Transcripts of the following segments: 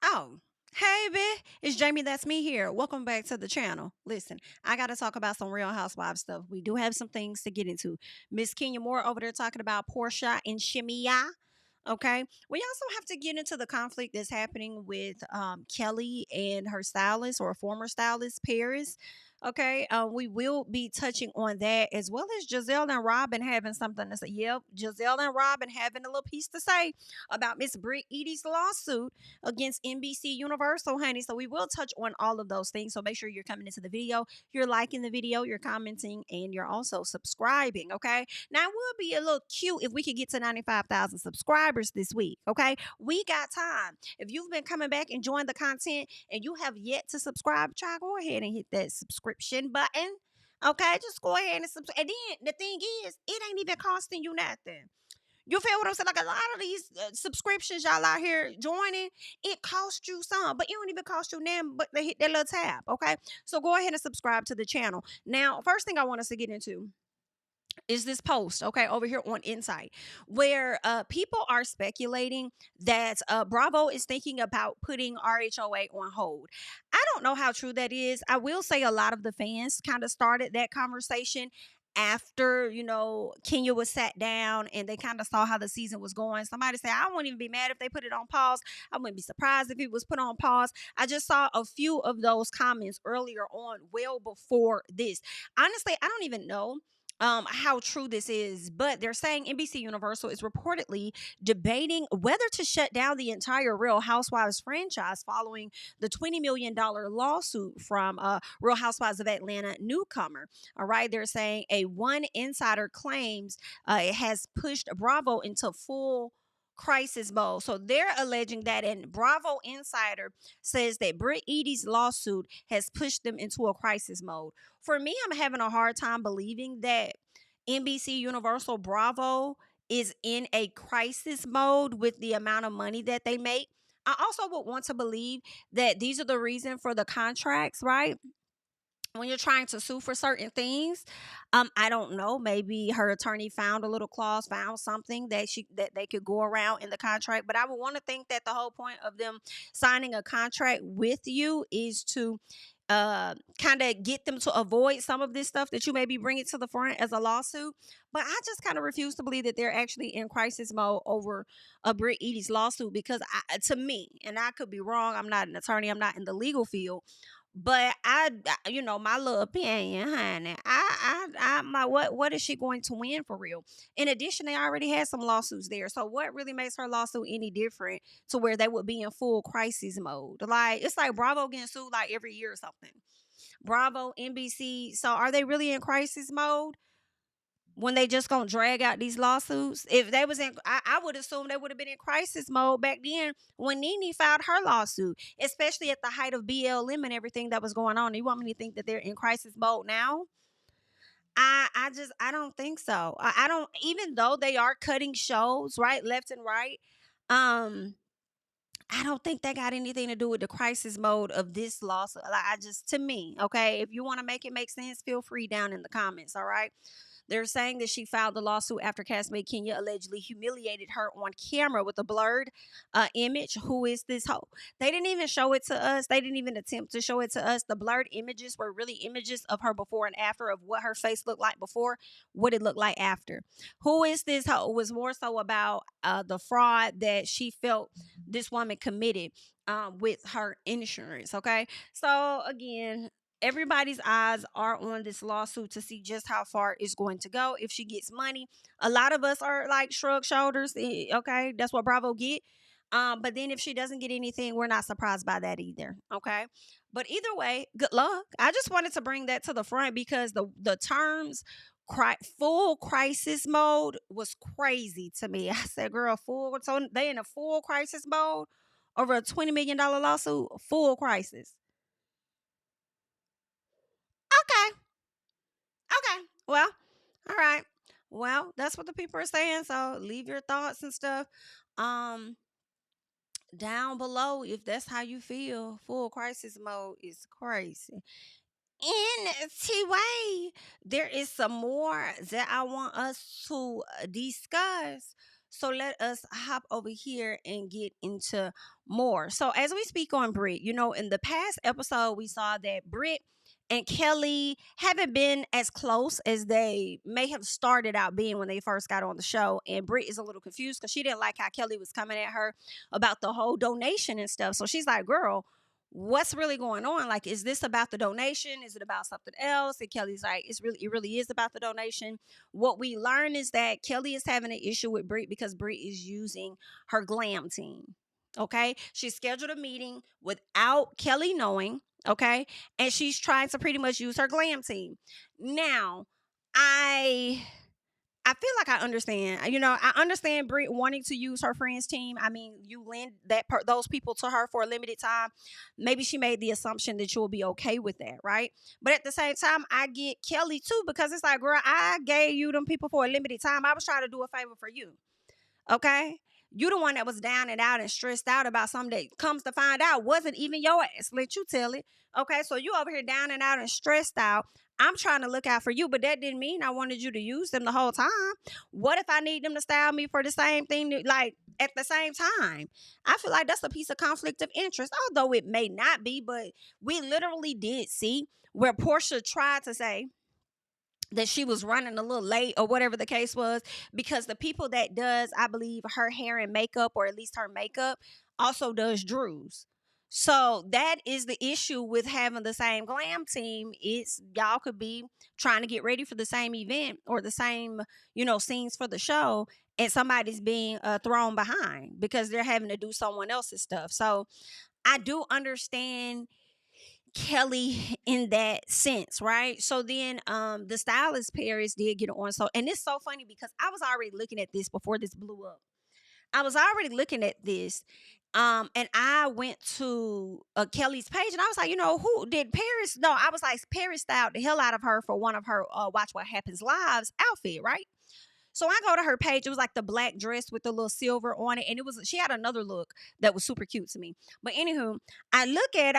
Oh, hey, bitch. It's Jamie. That's me here. Welcome back to the channel. Listen, I got to talk about some Real Housewives stuff. We do have some things to get into. Miss Kenya Moore over there talking about Porsha and Shamea. Okay. We also have to get into the conflict that's happening with Kelly and her stylist or former stylist, Paris. Okay. We will be touching on that as well as Gizelle and Robyn having something to say. Yep. Gizelle and Robyn having a little piece to say about Miss Brit lawsuit against NBC Universal, honey. So we will touch on all of those things. So make sure you're coming into the video, you're liking the video, you're commenting, and you're also subscribing. Okay. Now it would be a little cute if we could get to 95,000 subscribers this week. Okay. We got time. If you've been coming back enjoying the content and you have yet to subscribe, try go ahead and hit that subscription button. Okay, just go ahead and subscribe. And then the thing is, it ain't even costing you nothing. You feel what I'm saying? Like a lot of these subscriptions y'all out here joining, it costs you some, but it don't even cost you nothing but to hit that little tab, okay? So go ahead and subscribe to the channel. Now, first thing I want us to get into is this post, okay, over here on Insight, where people are speculating that Bravo is thinking about putting RHOA on hold. I don't know how true that is. I will say a lot of the fans kind of started that conversation after, Kenya was sat down and they kind of saw how the season was going. Somebody said, I wouldn't even be mad if they put it on pause. I wouldn't be surprised if it was put on pause. I just saw a few of those comments earlier on, well before this. Honestly, I don't even know how true this is, but they're saying NBC Universal is reportedly debating whether to shut down the entire Real Housewives franchise following the $20 million lawsuit from Real Housewives of Atlanta newcomer. All right, they're saying a one insider claims it has pushed Bravo into full crisis mode. So they're alleging that, and Bravo Insider says that Brit lawsuit has pushed them into a crisis mode. For me, I'm having a hard time believing that NBC Universal Bravo is in a crisis mode with the amount of money that they make. I also would want to believe that these are the reason for the contracts, right? When you're trying to sue for certain things, I don't know, maybe her attorney found a little clause, found something that they could go around in the contract. But I would want to think that the whole point of them signing a contract with you is to kind of get them to avoid some of this stuff that you may be bringing to the front as a lawsuit. But I just kind of refuse to believe that they're actually in crisis mode over a Brit lawsuit, because to me, and I could be wrong, I'm not an attorney, I'm not in the legal field, but my little opinion, honey, what is she going to win for real? In addition, they already had some lawsuits there. So what really makes her lawsuit any different to where they would be in full crisis mode? Like, it's like Bravo getting sued like every year or something. Bravo, NBC. So are they really in crisis mode when they just gonna drag out these lawsuits? If they was in, I would assume they would have been in crisis mode back then when Nene filed her lawsuit, especially at the height of BLM and everything that was going on. You want me to think that they're in crisis mode now? I don't think so. I don't, even though they are cutting shows right, left and right. I don't think that got anything to do with the crisis mode of this lawsuit. Like, to me, okay, if you want to make it make sense, feel free down in the comments. All right. They're saying that she filed the lawsuit after castmate Kenya allegedly humiliated her on camera with a blurred image. Who is this hoe? They didn't even show it to us. They didn't even attempt to show it to us. The blurred images were really images of her before and after, of what her face looked like before, what it looked like after. Who is this hoe? It was more so about the fraud that she felt this woman committed with her insurance. Okay. So again, everybody's eyes are on this lawsuit to see just how far it's going to go. If she gets money, a lot of us are like shrug shoulders. Okay, that's what Bravo get. But then if she doesn't get anything, we're not surprised by that either. Okay, but either way, good luck. I just wanted to bring that to the front because the terms full crisis mode was crazy to me. I said, girl, full. So they in a full crisis mode over a $20 million lawsuit. Full crisis. Okay. Okay. Well, all right. Well, that's what the people are saying. So leave your thoughts and stuff um down below if that's how you feel. Full crisis mode is crazy. In T-Way, there is some more that I want us to discuss. So let us hop over here and get into more. So as we speak on Brit, in the past episode, we saw that Brit and Kelly haven't been as close as they may have started out being when they first got on the show. And Brit is a little confused because she didn't like how Kelly was coming at her about the whole donation and stuff. So she's like, girl, what's really going on? Like, is this about the donation? Is it about something else? And Kelly's like, it really is about the donation. What we learn is that Kelly is having an issue with Brit because Brit is using her glam team. Okay. She scheduled a meeting without Kelly knowing. Okay. And she's trying to pretty much use her glam team. Now, I feel like I understand. I understand Brit wanting to use her friend's team. I mean, you lend those people to her for a limited time. Maybe she made the assumption that you'll be okay with that, right? But at the same time, I get Kelly too, because it's like, girl, I gave you them people for a limited time. I was trying to do a favor for you. Okay? You the one that was down and out and stressed out about something that comes to find out wasn't even your ass. Let you tell it. Okay, so you over here down and out and stressed out. I'm trying to look out for you, but that didn't mean I wanted you to use them the whole time. What if I need them to style me for the same thing, like at the same time? I feel like that's a piece of conflict of interest, although it may not be, but we literally did see where Porsha tried to say that she was running a little late or whatever the case was, because the people that does, I believe, her hair and makeup, or at least her makeup, also does Drew's. So that is the issue with having the same glam team. It's y'all could be trying to get ready for the same event or the same, scenes for the show, and somebody's being thrown behind because they're having to do someone else's stuff. So I do understand Kelly in that sense, right? So then the stylist Paris did get on. So, and it's so funny because I was already looking at this before this blew up. I was already looking at this. And I went to Kelly's page and I was like, who did Paris? No, I was like, Paris styled the hell out of her for one of her Watch What Happens Live's outfit, right? So I go to her page. It was like the black dress with the little silver on it. And she had another look that was super cute to me. But anywho, I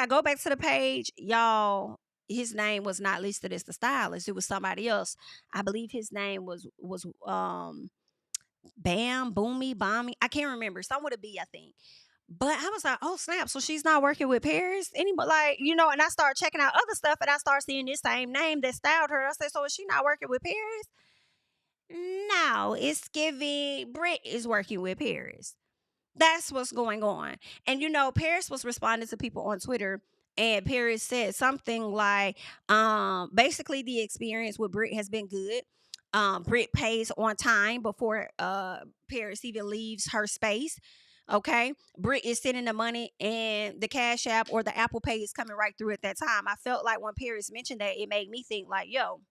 go back to the page. Y'all, his name was not listed as the stylist. It was somebody else. I believe his name was Bam, Boomy, Bommy. I can't remember. Some with a B, I think. But I was like, oh snap! So she's not working with Paris anymore, and I started checking out other stuff, and I started seeing this same name that styled her. I said, so is she not working with Paris? No, it's giving Brit is working with Paris. That's what's going on. And Paris was responding to people on Twitter, and Paris said something like, basically the experience with Brit has been good. Brit pays on time before Paris even leaves her space. Okay. Brit is sending the money and the Cash App or the Apple Pay is coming right through at that time. I felt like when Paris mentioned that, it made me think like, yo,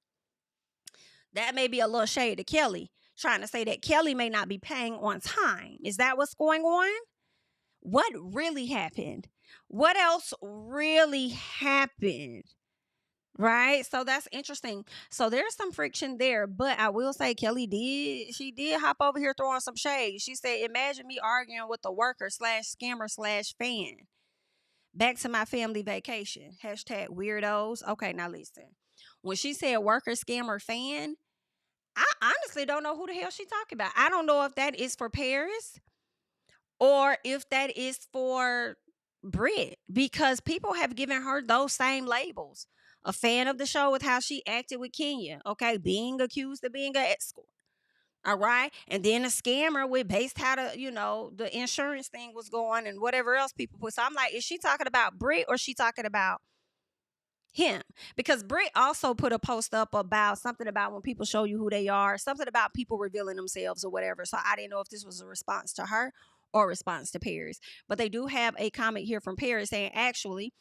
that may be a little shade to Kelly, trying to say that Kelly may not be paying on time. Is that what's going on? What really happened? What else really happened? Right? So that's interesting. So there's some friction there, but I will say she did hop over here throwing some shade. She said, imagine me arguing with a worker slash scammer slash fan. Back to my family vacation. Hashtag weirdos. Okay, now listen. When she said worker, scammer, fan, I honestly don't know who the hell she talking about. I don't know if that is for Paris or if that is for Brit, because people have given her those same labels. A fan of the show with how she acted with Kenya, okay, being accused of being an escort. All right. And then a scammer with based how the insurance thing was going and whatever else people put. So I'm like, is she talking about Brit or is she talking about him? Because Brit also put a post up about something about when people show you who they are, something about people revealing themselves or whatever. So I didn't know if this was a response to her or a response to Paris. But they do have a comment here from Paris saying, actually,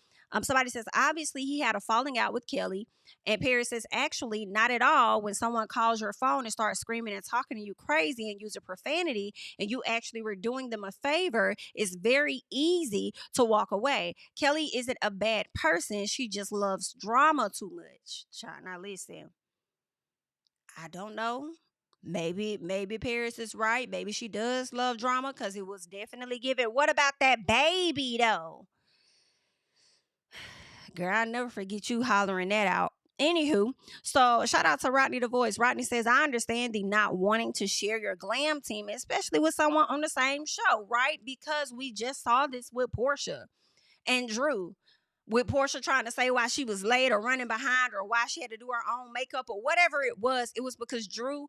somebody says, obviously he had a falling out with Kelly. And Paris says, actually, not at all. When someone calls your phone and starts screaming and talking to you crazy and using profanity, and you actually were doing them a favor, it's very easy to walk away. Kelly isn't a bad person. She just loves drama too much. Now listen, I don't know. Maybe Paris is right. Maybe she does love drama because it was definitely given. What about that baby though? Girl, I'll never forget you hollering that out. Anywho, so shout out to Rodney the Voice. Rodney says, I understand the not wanting to share your glam team, especially with someone on the same show, right? Because we just saw this with Porsha and Drew. With Porsha trying to say why she was late or running behind or why she had to do her own makeup or whatever it was because Drew,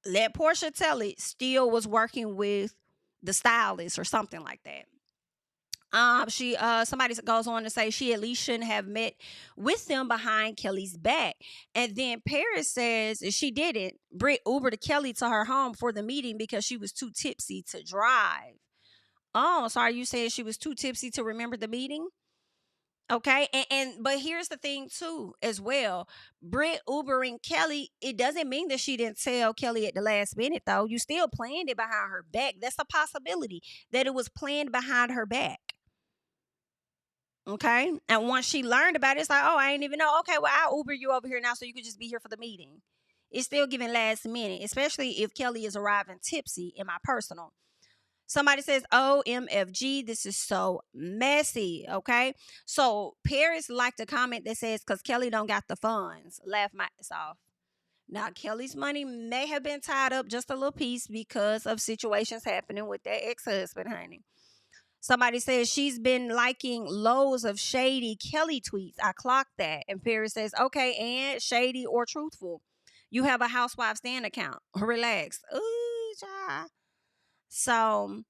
let Porsha tell it, still was working with the stylist or something like that. She somebody goes on to say she at least shouldn't have met with them behind Kelly's back. And then Paris says she didn't. Brit Ubered Kelly to her home for the meeting because she was too tipsy to drive. Oh, so are you saying she was too tipsy to remember the meeting? Okay, but here's the thing too, as well. Brit Ubering Kelly, it doesn't mean that she didn't tell Kelly at the last minute, though. You still planned it behind her back. That's a possibility that it was planned behind her back. Okay. And once she learned about it, it's like, oh, I ain't even know. Okay, well, I'll Uber you over here now so you could just be here for the meeting. It's still giving last minute, especially if Kelly is arriving tipsy, in my personal. Somebody says, OMFG, this is so messy. Okay. So Paris liked a comment that says, because Kelly don't got the funds. Laugh my ass off. Now, Kelly's money may have been tied up just a little piece because of situations happening with that ex-husband, honey. Somebody says she's been liking loads of shady Kelly tweets. I clocked that. And Paris says, okay, and shady or truthful. You have a Housewives Stand account. Relax. Ooh, child. So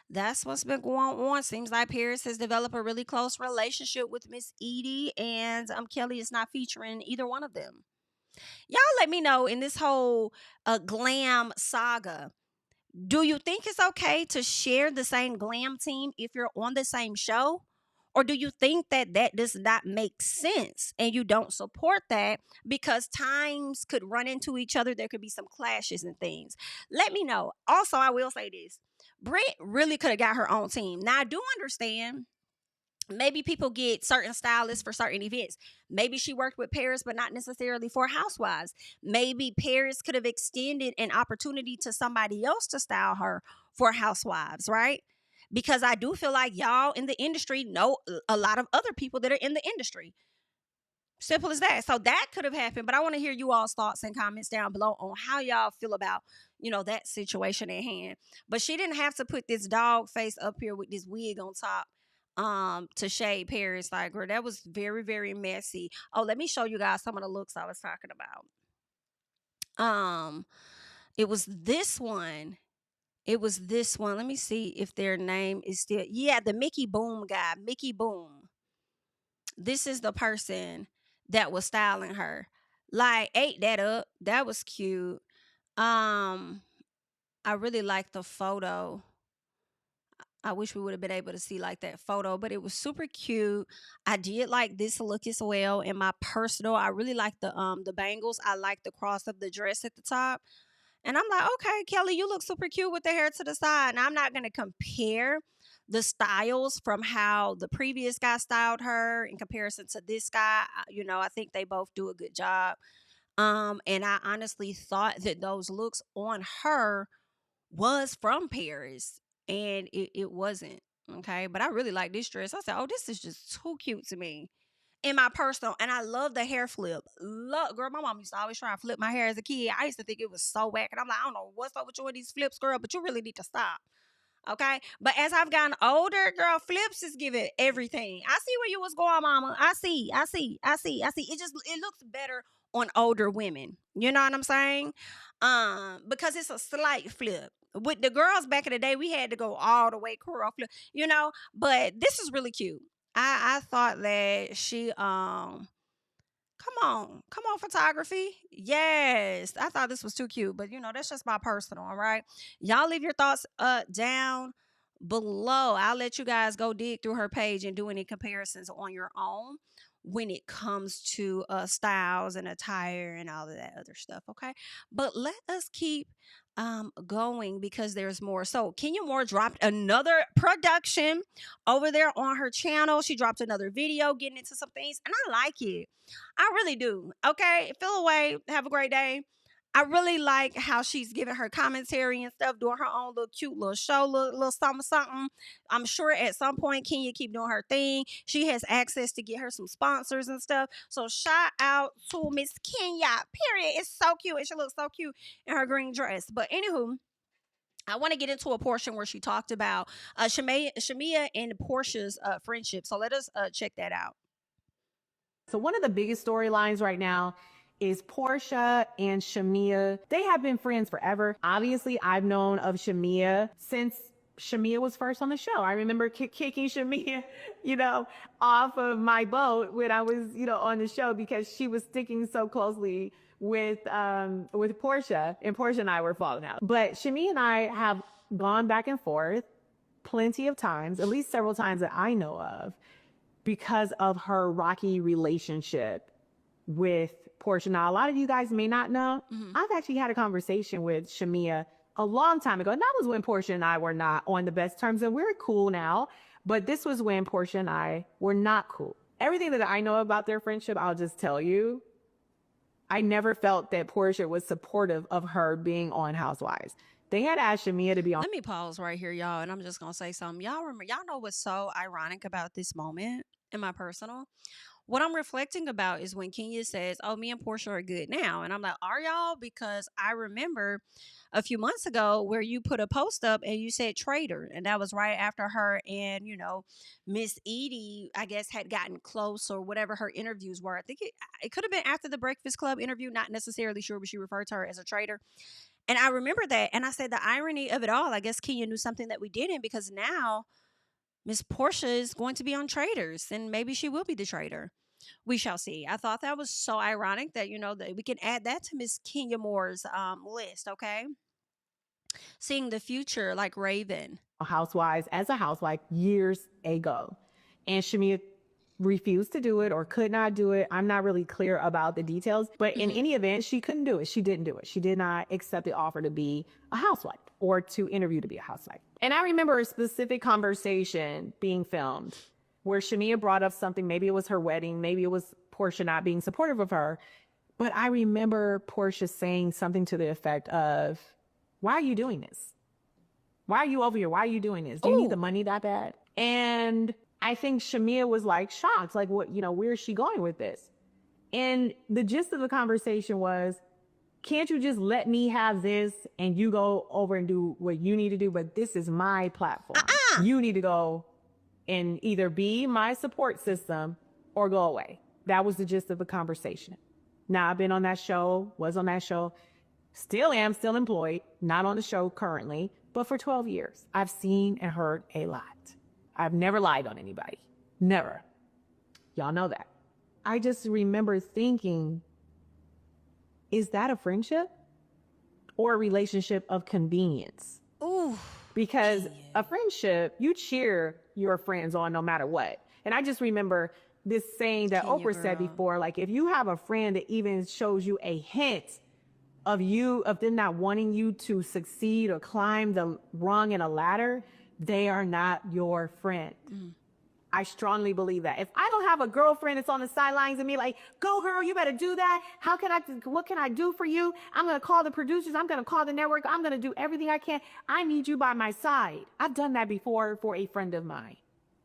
that's what's been going on. Seems like Paris has developed a really close relationship with Miss Edie, and Kelly is not featuring either one of them. Y'all let me know in this whole glam saga. Do you think it's okay to share the same glam team if you're on the same show? Or do you think that that does not make sense and you don't support that because times could run into each other? There could be some clashes and things. Let me know. Also, I will say this. Brit really could have got her own team. Now, I do understand maybe people get certain stylists for certain events. Maybe she worked with Paris, but not necessarily for Housewives. Maybe Paris could have extended an opportunity to somebody else to style her for Housewives, right? Because I do feel like y'all in the industry know a lot of other people that are in the industry. Simple as that. So that could have happened, but I want to hear you all's thoughts and comments down below on how y'all feel about, that situation at hand. But she didn't have to put this dog face up here with this wig on top to shade Paris. Like, girl, that was very, very messy. Oh, let me show you guys some of the looks I was talking about. It was this one. Let me see if their name is still, yeah, the Mickey Boom guy. Mickey Boom. This is the person that was styling her. Like, ate that up. That was cute. I really like the photo. I wish we would have been able to see like that photo, but it was super cute. I did like this look as well. In my personal, I really like the bangles. I like the cross of the dress at the top. And I'm like, okay, Kelly, you look super cute with the hair to the side. And I'm not going to compare the styles from how the previous guy styled her in comparison to this guy. I think they both do a good job. And I honestly thought that those looks on her was from Paris, and it wasn't. Okay, but I really like this dress. I said, oh, this is just too cute to me in my personal. And I love the hair flip. Girl, my mom used to always try and flip my hair as a kid. I used to think it was so whack, and I'm like, I don't know what's up with you and these flips, girl, but you really need to stop. Okay, but as I've gotten older, girl, flips is giving everything. I see where you was going, mama. I see. It looks better on older women. You know what I'm saying? Because it's a slight flip. With the girls back in the day, we had to go all the way curl flip. But this is really cute. I thought that she Come on, photography. Yes. I thought this was too cute, but that's just my personal, all right? Y'all leave your thoughts down below. I'll let you guys go dig through her page and do any comparisons on your own when it comes to styles and attire and all of that other stuff, okay? But let us keep going because there's more. So Kenya Moore dropped another production over there on her channel. She dropped another video getting into some things, and I like it. I really do. Okay, feel away. Have a great day. I really like how she's giving her commentary and stuff, doing her own little cute little show, little something, something. I'm sure at some point Kenya keep doing her thing. She has access to get her some sponsors and stuff. So shout out to Miss Kenya. Period. It's so cute, and she looks so cute in her green dress. But anywho, I want to get into a portion where she talked about Shamea and Porsha's friendship. So let us check that out. So one of the biggest storylines right now is Porsha and Shamea. They have been friends forever. Obviously, I've known of Shamea since Shamea was first on the show. I remember kicking Shamea, off of my boat when I was, on the show because she was sticking so closely with Porsha, and Porsha and I were falling out. But Shamea and I have gone back and forth plenty of times, at least several times that I know of, because of her rocky relationship with Porsha. Now, a lot of you guys may not know, I've actually had a conversation with Shamea a long time ago. And that was when Porsha and I were not on the best terms, and we're cool now. But this was when Porsha and I were not cool. Everything that I know about their friendship, I'll just tell you. I never felt that Porsha was supportive of her being on Housewives. They had asked Shamea to be on. Let me pause right here, y'all, and I'm just gonna say something. Y'all know what's so ironic about this moment in my personal? What I'm reflecting about is when Kenya says, "Oh, me and Porsha are good now," and I'm like, "Are y'all?" Because I remember a few months ago where you put a post up and you said traitor, and that was right after her and Miss Edie, I guess, had gotten close or whatever her interviews were. I think it could have been after the Breakfast Club interview, not necessarily sure, but she referred to her as a traitor. And I remember that, and I said the irony of it all. I guess Kenya knew something that we didn't, because now Miss Porsha is going to be on Traitors, and maybe she will be the traitor. We shall see. I thought that was so ironic that that we can add that to Miss Kenya Moore's list. Okay, seeing the future like Raven. Housewives as a housewife years ago, and Shamea refused to do it or could not do it. I'm not really clear about the details, but in any event, she couldn't do it. She didn't do it. She did not accept the offer to be a housewife or to interview to be a housewife. And I remember a specific conversation being filmed where Shamea brought up something. Maybe it was her wedding. Maybe it was Porsha not being supportive of her. But I remember Porsha saying something to the effect of, "Why are you doing this? Why are you over here? Why are you doing this? Do you need the money that bad?" And I think Shamea was like shocked, like, what, where is she going with this? And the gist of the conversation was, can't you just let me have this and you go over and do what you need to do? But this is my platform. You need to go and either be my support system or go away. That was the gist of the conversation. Now, I've been on that show, was on that show, still am, still employed, not on the show currently, but for 12 years, I've seen and heard a lot. I've never lied on anybody. Never. Y'all know that. I just remember thinking, is that a friendship or a relationship of convenience? Ooh. Because a friendship, you cheer your friends on no matter what. And I just remember this saying that Oprah said before, like, if you have a friend that even shows you a hint of them not wanting you to succeed or climb the rung in a ladder, they are not your friend. I strongly believe that. If I don't have a girlfriend that's on the sidelines and me like, "Go girl, you better do that. What can I do for you? I'm going to call the producers. I'm going to call the network. I'm going to do everything I can. I need you by my side." I've done that before for a friend of mine,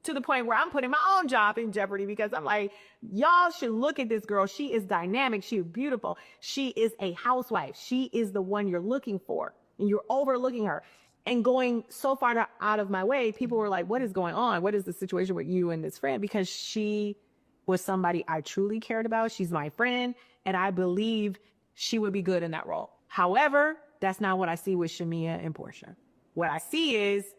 to the point where I'm putting my own job in jeopardy because I'm like, y'all should look at this girl. She is dynamic. She is beautiful. She is a housewife. She is the one you're looking for, and you're overlooking her. And going so far out of my way, people were like, "What is going on? What is the situation with you and this friend?" Because she was somebody I truly cared about. She's my friend, and I believe she would be good in that role. However, that's not what I see with Shamea and Porsha. What I see is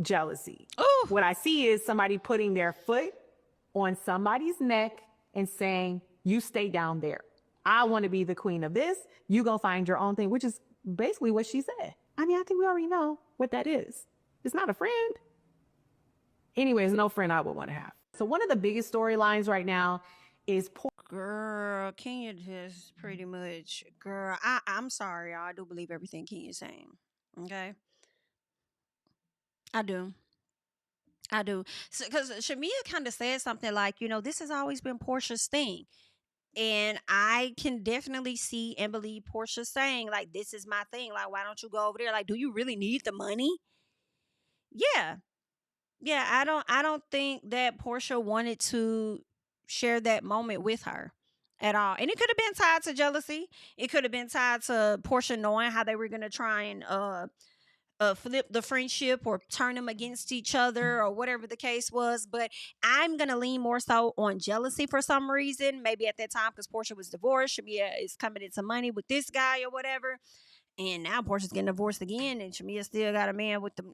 jealousy. Ooh. What I see is somebody putting their foot on somebody's neck and saying, "You stay down there. I want to be the queen of this. You go find your own thing," which is basically what she said. I mean, I think we already know what that is. It's not a friend. Anyways, no friend I would want to have. So one of the biggest storylines right now is Girl, Kenya just pretty much, girl, I'm sorry, y'all. I do believe everything Kenya's saying. Okay? I do. Because Shamea kind of said something like, this has always been Portia's thing. And I can definitely see and believe Porsha saying, like, this is my thing. Like, why don't you go over there? Like, do you really need the money? Yeah. Yeah, I don't think that Porsha wanted to share that moment with her at all. And it could have been tied to jealousy. It could have been tied to Porsha knowing how they were gonna try and flip the friendship or turn them against each other or whatever the case was. But I'm gonna lean more so on jealousy for some reason. Maybe at that time because Porsha was divorced, Shamea is coming into money with this guy or whatever. And now Portia's getting divorced again, and Shamea still got a man with them.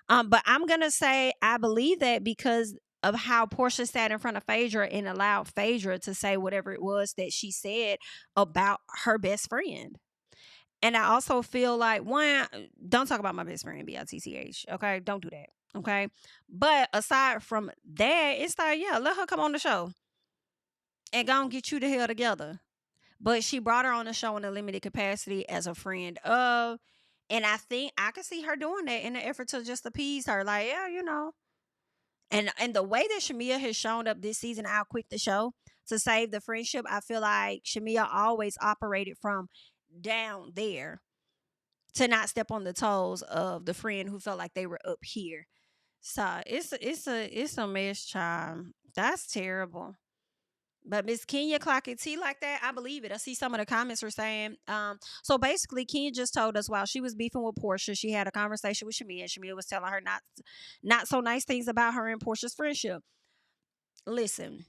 But I'm gonna say I believe that because of how Porsha sat in front of Phaedra and allowed Phaedra to say whatever it was that she said about her best friend. And I also feel like, one, don't talk about my best friend, BLTCH. Okay, don't do that. Okay, but aside from that, it's like, yeah, let her come on the show and go and get you the hell together. But she brought her on the show in a limited capacity as a friend of, and I think I could see her doing that in an effort to just appease her. Like, yeah. And the way that Shamea has shown up this season, I'll quit the show to save the friendship. I feel like Shamea always operated from down there to not step on the toes of the friend who felt like they were up here. So it's a mess, child. That's terrible. But Miss Kenya clocking tea like that, I believe it. I see some of the comments were saying, so basically Kenya just told us while she was beefing with Porsha, she had a conversation with Shamea, and Shamea was telling her not so nice things about her and Portia's friendship. Listen,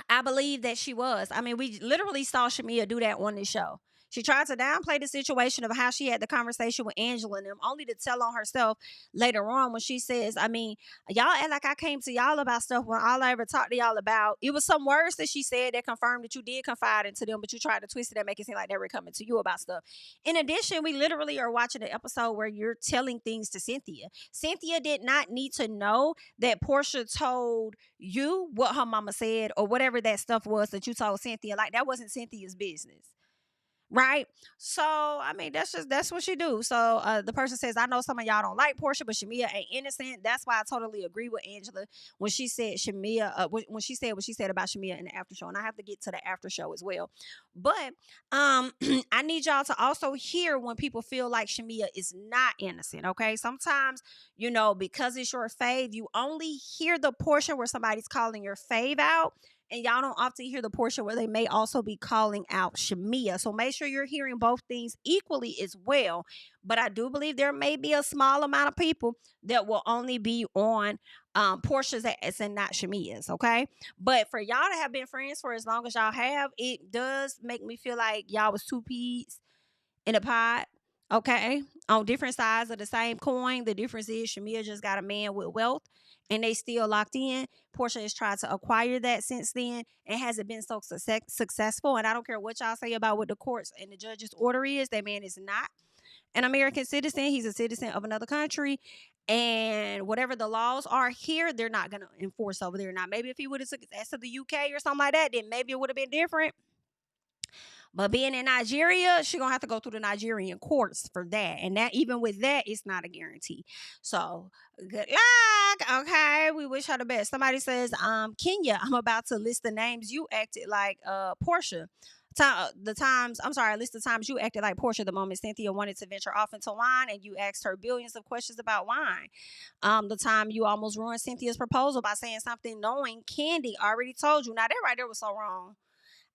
I believe that she was. I mean, we literally saw Shamea do that on this show. She tried to downplay the situation of how she had the conversation with Angela and them, only to tell on herself later on when she says, I mean, y'all act like I came to y'all about stuff when all I ever talked to y'all about, it was some words that she said that confirmed that you did confide into them, but you tried to twist it and make it seem like they were coming to you about stuff. In addition, we literally are watching an episode where you're telling things to Cynthia. Cynthia did not need to know that Porsha told you what her mama said or whatever that stuff was that you told Cynthia. Like, that wasn't Cynthia's business. Right. So, I mean, that's what she do. So, the person says, I know some of y'all don't like Porsha, but Shamea ain't innocent. That's why I totally agree with Angela when she said Shamea, when she said what she said about Shamea in the after show. And I have to get to the after show as well. But I need y'all to also hear when people feel like Shamea is not innocent. Okay. Sometimes, because it's your fave, you only hear the portion where somebody's calling your fave out. And y'all don't often hear the portion where they may also be calling out Shamea. So make sure you're hearing both things equally as well. But I do believe there may be a small amount of people that will only be on Portia's ass and not Shamea's, okay? But for y'all to have been friends for as long as y'all have, it does make me feel like y'all was two peas in a pot, okay? On different sides of the same coin. The difference is Shamea just got a man with wealth and they still locked in. Porsha has tried to acquire that since then and hasn't been so successful. And I don't care what y'all say about what the courts and the judge's order is. That man is not an American citizen. He's a citizen of another country. And whatever the laws are here, they're not going to enforce over there. Now, maybe if he would have took his ass to the UK or something like that, then maybe it would have been different. But being in Nigeria, she's going to have to go through the Nigerian courts for that. And that, even with that, it's not a guarantee. So, good luck. Okay. We wish her the best. Somebody says, Kenya, I'm about to list the names you acted like Porsha. List the times you acted like Porsha the moment Cynthia wanted to venture off into wine and you asked her billions of questions about wine. The time you almost ruined Cynthia's proposal by saying something knowing Kandi already told you. Now, that right there was so wrong.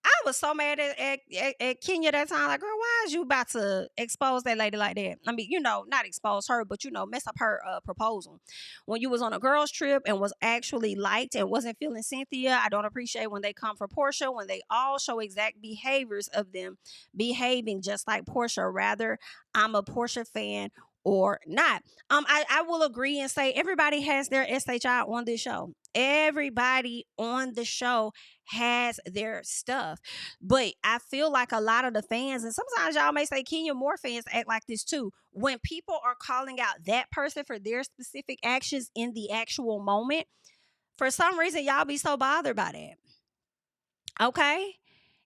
I was so mad at Kenya that time. Like, girl, why is you about to expose that lady like that? I mean, not expose her, but, mess up her proposal. When you was on a girls trip and was actually liked and wasn't feeling Cynthia, I don't appreciate when they come for Porsha, when they all show exact behaviors of them behaving just like Porsha. Rather, I'm a Porsha fan or not. I will agree and say everybody has their SHI on this show. Everybody on the show has their stuff. But I feel like a lot of the fans, and sometimes y'all may say Kenya Moore fans act like this too. When people are calling out that person for their specific actions in the actual moment, for some reason, y'all be so bothered by that. Okay?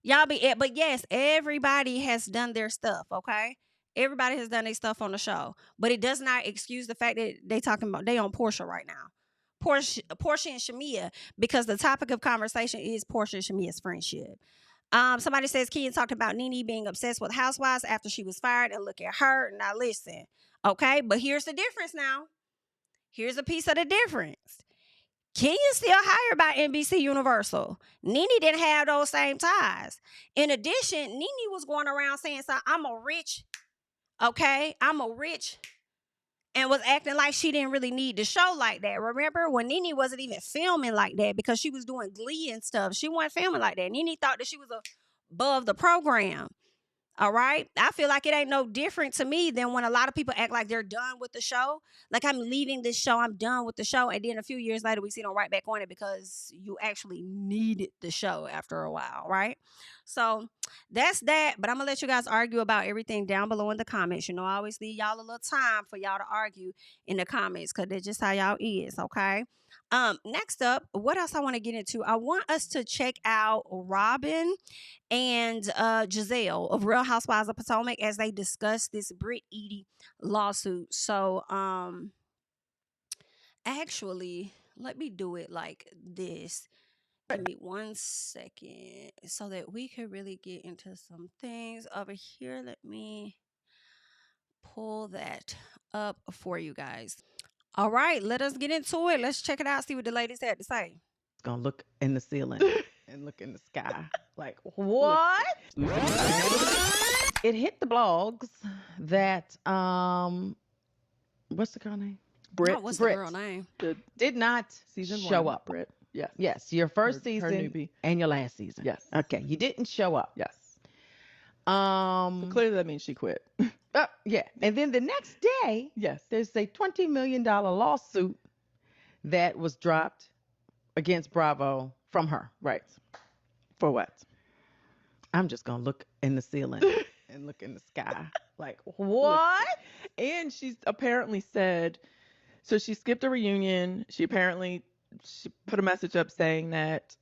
But yes, everybody has done their stuff, okay? Everybody has done their stuff on the show. But it does not excuse the fact that they on Porsha right now. Porsha and Shamea, because the topic of conversation is Porsha and Shamea's friendship. Somebody says Kenya talked about Nene being obsessed with Housewives after she was fired, and look at her. Now listen, okay, but here's the difference now. Here's a piece of the difference. Kenya still hired by NBC Universal. Nene didn't have those same ties. In addition, Nene was going around saying, so I'm a rich, and was acting like she didn't really need the show like that. Remember when Nene wasn't even filming like that because she was doing Glee and stuff. She wasn't filming like that. Nene thought that she was above the program. All right. I feel like it ain't no different to me than when a lot of people act like they're done with the show. Like, I'm leaving this show, I'm done with the show. And then a few years later, we see them right back on it because you actually needed the show after a while. Right. So that's that. But I'm going to let you guys argue about everything down below in the comments. You know, I always leave y'all a little time for y'all to argue in the comments because that's just how y'all is. Okay. Next up, what else I want to get into? I want us to check out Robyn and Gizelle of Real Housewives of Potomac as they discuss this Brit lawsuit. So actually, let me do it like this. Give me 1 second so that we can really get into some things over here. Let me pull that up for you guys. All right, let us get into it. Let's check it out, see what the ladies had to say. Gonna look in the ceiling and look in the sky. Like, what? It hit the blogs that what's the girl name? Brit. What's the girl name? Did not season show 1, up. Brit. Yes. Yes. Your first her season newbie. And your last season. Yes. Okay. You didn't show up. Yes. So clearly that means she quit. Yeah. And then the next day, Yes. there's a $20 million lawsuit that was dropped against Bravo from her. Right. For what? I'm just gonna look in the ceiling and look in the sky. Like, what? And she's apparently said, so she skipped a reunion. She put a message up saying that.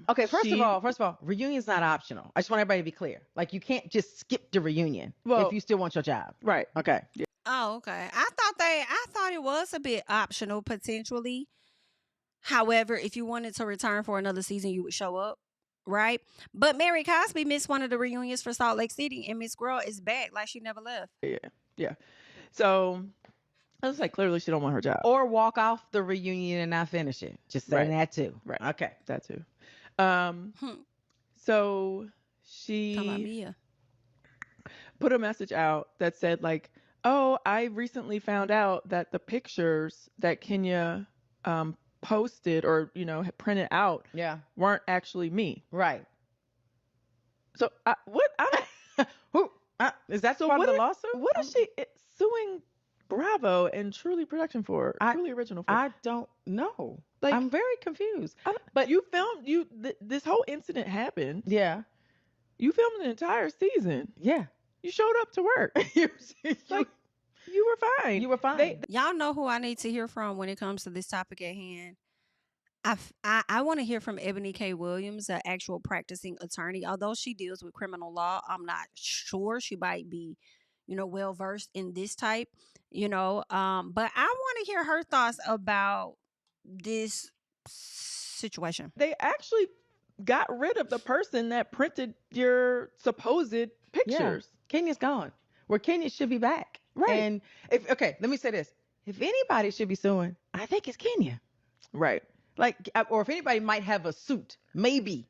Okay, first of all, reunion's not optional. I just want everybody to be clear. Like, you can't just skip the reunion if you still want your job. Right. Okay. Yeah. Oh, okay. I thought it was a bit optional potentially. However, if you wanted to return for another season, you would show up, right? But Mary Cosby missed one of the reunions for Salt Lake City, and Miss Girl is back like she never left. Yeah. So I was like, clearly she don't want her job. Or walk off the reunion and not finish it. Just saying that too. Right. Okay. That too. So she put a message out that said like, oh, I recently found out that the pictures that Kenya posted or had printed out weren't actually me. Right. So is that so part of the lawsuit? What is she suing Bravo and Truly Production for? Truly Original for? I don't know. Like, I'm very confused. But you filmed this whole incident happened. Yeah. You filmed an entire season. Yeah. You showed up to work. Like, you were fine. You were fine. Y'all know who I need to hear from when it comes to this topic at hand. I want to hear from Eboni K. Williams, an actual practicing attorney. Although she deals with criminal law, I'm not sure she might be, well versed in this type, but I want to hear her thoughts about this situation. They actually got rid of the person that printed your supposed pictures. Yeah. Kenya's gone. Where Kenya should be back. Right. And let me say this. If anybody should be suing, I think it's Kenya. Right. Like, or if anybody might have a suit, maybe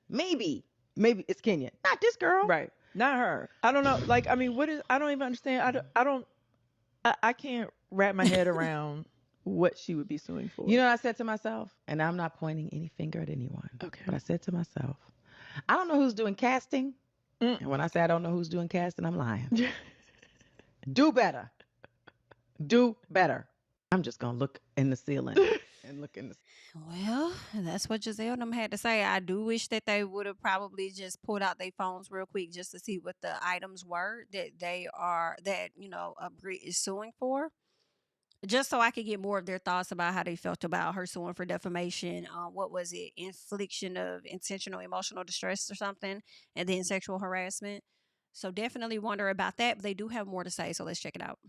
it's Kenya. Not this girl. Right. Not her. I don't know. Like, I mean, I don't even understand. I can't wrap my head around what she would be suing for. You know what I said to myself? And I'm not pointing any finger at anyone. Okay. But I said to myself, I don't know who's doing casting. And when I say I don't know who's doing casting, I'm lying. Do better. Do better. I'm just going to look in the ceiling and look in the. Well, that's what Gizelle and them had to say. I do wish that they would have probably just pulled out their phones real quick just to see what the items were that Brit is suing for. Just so I could get more of their thoughts about how they felt about her suing for defamation. What was it? Infliction of intentional emotional distress or something, and then sexual harassment. So definitely wonder about that. But they do have more to say, so let's check it out.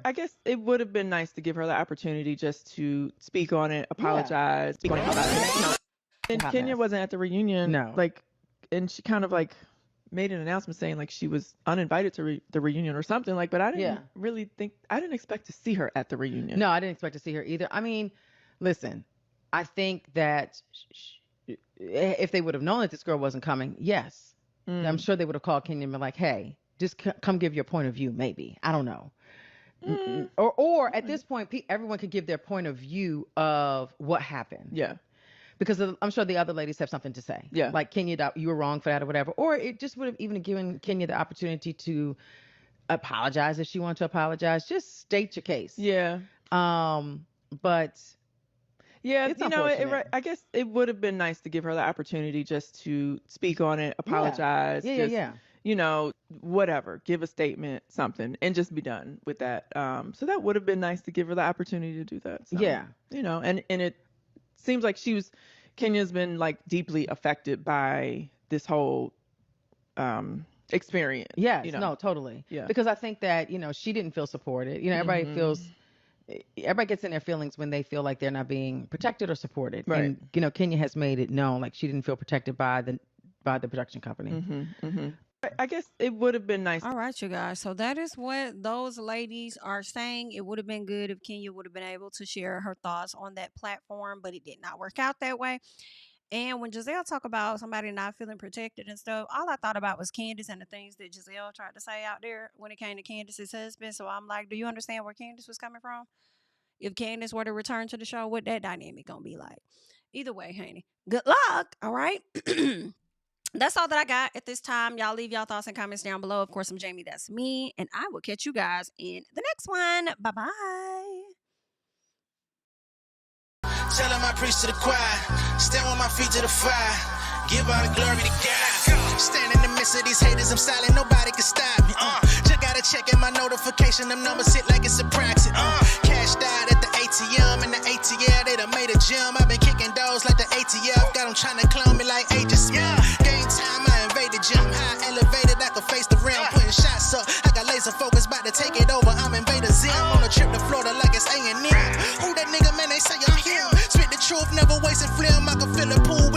I guess it would have been nice to give her the opportunity just to speak on it, apologize. Speak about it. You know. And Kenya wasn't at the reunion. No. Like, and she kind of like made an announcement saying like she was uninvited to the reunion or something like. But I didn't I didn't expect to see her at the reunion. No, I didn't expect to see her either. I mean, listen, I think that if they would have known that this girl wasn't coming, yes, I'm sure they would have called Kenya and been like, hey, just come give your point of view, maybe. I don't know. Or at this point, everyone could give their point of view of what happened. Yeah. Because I'm sure the other ladies have something to say. Yeah. Like, Kenya, you were wrong for that or whatever. Or it just would have even given Kenya the opportunity to apologize if she wanted to apologize. Just state your case. Yeah. But yeah, it's you know, I guess it would have been nice to give her the opportunity just to speak on it, apologize. Yeah. You know, whatever, give a statement, something, and just be done with that. So that would have been nice to give her the opportunity to do that. So, yeah. You know, and it seems like Kenya's been like deeply affected by this whole experience. Yes, you know? No, totally. Yeah. Because I think that, you know, she didn't feel supported. You know, everybody gets in their feelings when they feel like they're not being protected or supported. Right. And, you know, Kenya has made it known, like, she didn't feel protected by the production company. I guess it would have been nice. All right, you guys. So that is what those ladies are saying. It would have been good if Kenya would have been able to share her thoughts on that platform, but it did not work out that way. And when Gizelle talked about somebody not feeling protected and stuff, all I thought about was Candiace and the things that Gizelle tried to say out there when it came to Candiace's husband. So I'm like, do you understand where Candiace was coming from? If Candiace were to return to the show, what that dynamic gonna be like? Either way, honey, good luck. All right. That's all that I got at this time. Y'all leave y'all thoughts and comments down below. Of course, I'm Jami, that's me, and I will catch you guys in the next one. Bye-bye. Tell him I preach to the choir. Stand with my feet to the fire. Give all the glory to God. Stand in the midst of these haters. I'm silent. Nobody can stop me. Just gotta check in my notification. Them numbers hit like it's a praxis. Cashed out at the ATM. And the ATL, they done made a gym. I've been kicking doors like the ATL. Got them trying to clone me like ages. Game time, I invaded gym. High elevated, I could face the rim. Putting shots up. I got laser focus, about to take it over. I'm Invader Zim. On a trip to Florida like it's A&M. Who that nigga, man? They say I'm him. Spit the truth, never wasted film. I can feel the pool